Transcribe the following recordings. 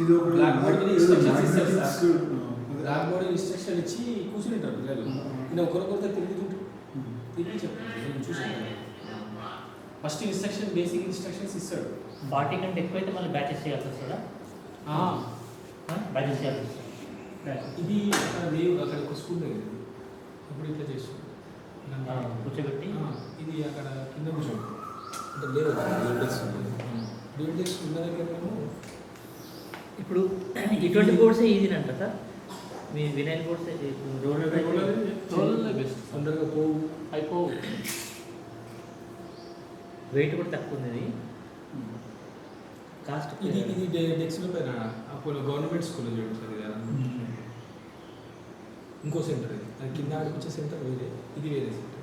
ఇది ఒక black board మీద ఇన్స్ట్రక్షన్ ఇచ్చి కూర్చుంటారు పిల్లలు. నేను ఒకరికొకరితో తిరిగి చెప్తాను, నేను చూసాను. ఫస్ట్ ఇన్స్ట్రక్షన్ బేసిక్ ఇన్స్ట్రక్షన్స్ ఇస్తాడు. 40 కంటే ఎక్కువైతే మళ్ళీ బ్యాచెస్ చేయాల్సి వస్తుందా? బ్యాచెస్ చేయాల్సి వస్తుంది. ఇది అక్కడ లేవు, అక్కడ ఒక స్కూల్ దగ్గర అప్పుడు ఇట్లా చేస్తుంది కూర్చోబెట్టి. ఇది అక్కడ కింద కూర్చోండి అంటే లేవు డేస్ ఉన్న దగ్గర. ఇప్పుడు ఇటువంటి బోర్డ్సే ఈజీ అంట సార్. మీ వినైల్ బోర్డ్స్ రోలర్ బెస్ట్, తొందరగా పోవు, అయిపోవు. వెయిట్ కూడా తక్కువ ఉంది. కాస్ట్ ఇది డెస్క్లో పైన అప్పుడు గవర్నమెంట్ స్కూల్లో చూడండి కదా. ఇంకో సెంటర్ అది కింద ఆడిపించే సెంటర్ వేరే, ఇది వేరే సెంటర్.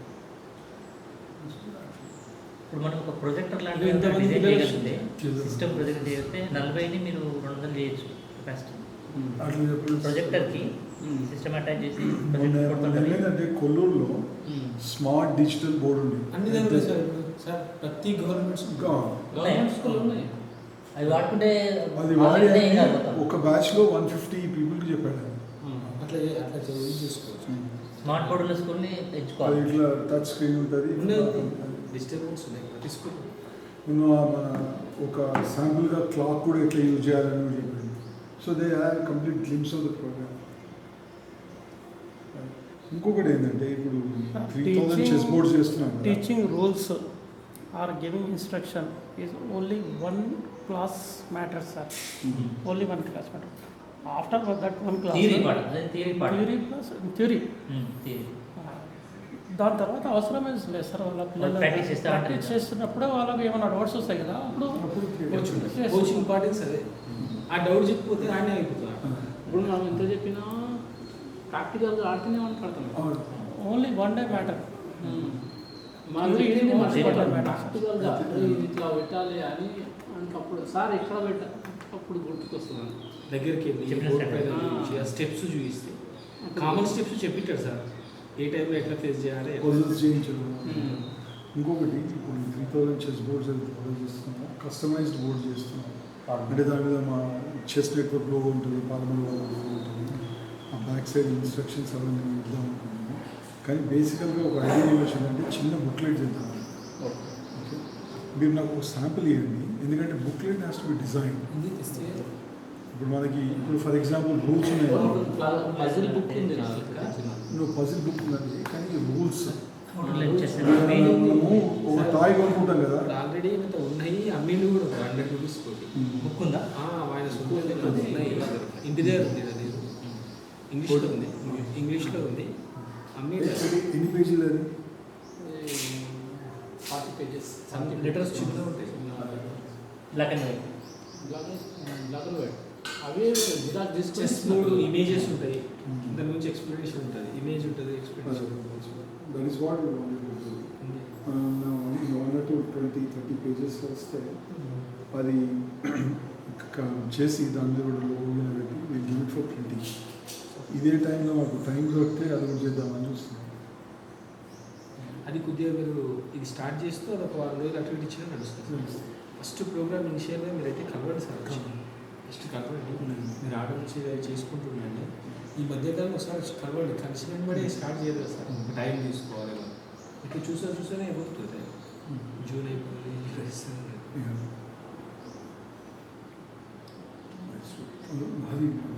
ఇప్పుడు మనం ఒక ప్రొజెక్టర్ లాంటివి డిజైన్ చేయగలిగితే, సిస్టమ్ ప్రొజెక్ట్ చేస్తే 40ని మీరు 200 చేయొచ్చు కెపాసిటీ. ప్రొజెక్టర్కి సిస్టమ్ అటాచ్ చేసి ఏంటంటే కొల్లూరులో స్మార్ట్ డిజిటల్ బోర్డు ఉంది. అన్ని దగ్గర సార్ ప్రతి గవర్నమెంట్ స్కూల్ ఉన్నాయి. అవి వాడుకుంటే ఒక బ్యాచ్లో 150 పీపుల్కి చెప్పాడు. అట్లా యూజ్ చేసుకోవచ్చు. స్మార్ట్ బోర్డుల స్కూల్ని తెచ్చుకోవాలి. ఇట్లా టచ్ స్క్రీన్ ఉంటుంది, డిజిటల్ బోర్డ్స్ ఉన్నాయి ప్రతి స్కూల్. మన ఒక శాంపుల్గా క్లాక్ కూడా ఎట్లా యూజ్ చేయాలని చెప్పాడు. So they have complete glimpse of the program. ఇంకొకటి ఏంటంటే ఇప్పుడు 3000 చెస్ బోర్డ్స్ చేస్తున్నాం. Teaching rules or giving instruction is only one class matter sir. Only one class matter. After that one class theory దాని తర్వాత అవసరమే లేదు సార్. వాళ్ళ పిల్లలు ప్రాక్టీస్ చేస్తున్నప్పుడు వాళ్ళకి ఏమైనా డౌట్స్ వస్తాయి కదా, అప్పుడు కోచింగ్ ఇంపార్టెన్స్ అదే. ఆ డౌట్ చెప్పిపోతే ఆయన అయిపోతారు. ఇప్పుడు మనం ఎంత చెప్పినా ప్రాక్టికల్గా ఆడుతూనే పడతాం. Only one day matter. ప్రాక్టికల్గా ఇట్లా పెట్టాలి అని అప్పుడు సార్ ఎక్కడ పెట్టాలి అప్పుడు గుర్తుకొస్తున్నాను. దగ్గరికి స్టెప్స్ చూపిస్తే కామన్ స్టెప్స్ చెప్పిట్టాడు సార్. ఏ టైంలో ఎట్లా ఫేస్ చేయాలి, పజిల్స్ చేయించడం. ఇంకొకటి ఇప్పుడు 3000 చెస్ బోర్డ్స్ చేస్తున్నాం, కస్టమైజ్డ్ బోర్డ్ చేస్తున్నాం. అంటే దాని మీద మా చెస్ నెట్వర్క్ లోగో ఉంటుంది, పార్లమెంట్ లోగో ఉంటుంది, ఆ బ్యాక్ సైడ్ ఇన్స్ట్రక్షన్స్ అవన్నీ ఇద్దాం అనుకుంటున్నాము. కానీ బేసికల్గా ఒక ఐడియా ఏమొచ్చిందంటే చిన్న బుక్లెట్ చేద్దాం. ఓకే, మీరు నాకు ఒక శాంపుల్ ఇవ్వండి, ఎందుకంటే booklet has to be design. ఇప్పుడు మనకి ఇప్పుడు ఫర్ ఎగ్జాంపుల్ రూల్స్ ఉన్నాయి. పజిల్ బుక్ ఉంది, పజిల్ బుక్ ఉందండి, కానీ రూల్స్ మనము ఒక టాయ్ కొనుక్కుంటాం కదా. ఆల్రెడీ ఉన్నాయి, అమ్మీలు కూడా 100 రూపీస్ బుక్ ఉందా? ఆయన స్కూల్ ఉన్నాయి, ఇంటి దగ్గర ఉంది. అది ఇంగ్లీష్లో ఉంది, ఇంగ్లీష్లో ఉంది. అమ్మీ ఎన్ని పేజీలు అది? 40 pages. లెటర్స్ చిన్నగా ఉంటాయి. Black and white. అవే చెస్ బోర్డు ఇమేజెస్ ఉంటాయి, దాని నుంచి ఎక్స్ప్లెనేషన్ ఉంటుంది, ఇమేజ్ ఉంటుంది, ఎక్స్ప్లెనేషన్ ఉంటుంది. That is what 1 to 20-30 pages వస్తే అది చేసి దాని మీద కూడా లోగోగా పెట్టి వీళ్ళు గివ్ ఇట్ ఫర్ ప్రింటింగ్. ఇదే టైంలో మాకు టైం దొరికితే అది కూడా చేద్దామని చూస్తున్నాం. అది కొద్దిగా మీరు ఇది స్టార్ట్ చేస్తూ అది ఒక 1 రోజులు అటు ఇచ్చినా నడుస్తుంది. ఫస్ట్ ప్రోగ్రామ్ ఇనిషియల్గా మీరైతే కలవండి సార్. ఫస్ట్ కలవండి, మీరు ఆర్డర్ నుంచి చేసుకుంటుండండి. ఈ మధ్యకాలంలో ఒకసారి కలవండి, కలిసిన బడే స్టార్ట్ చేయదు కదా సార్. టైం తీసుకోవాలి కదా. ఇట్లా చూసానే అయిపోతుంది. జూన్ అయిపోతుంది. అది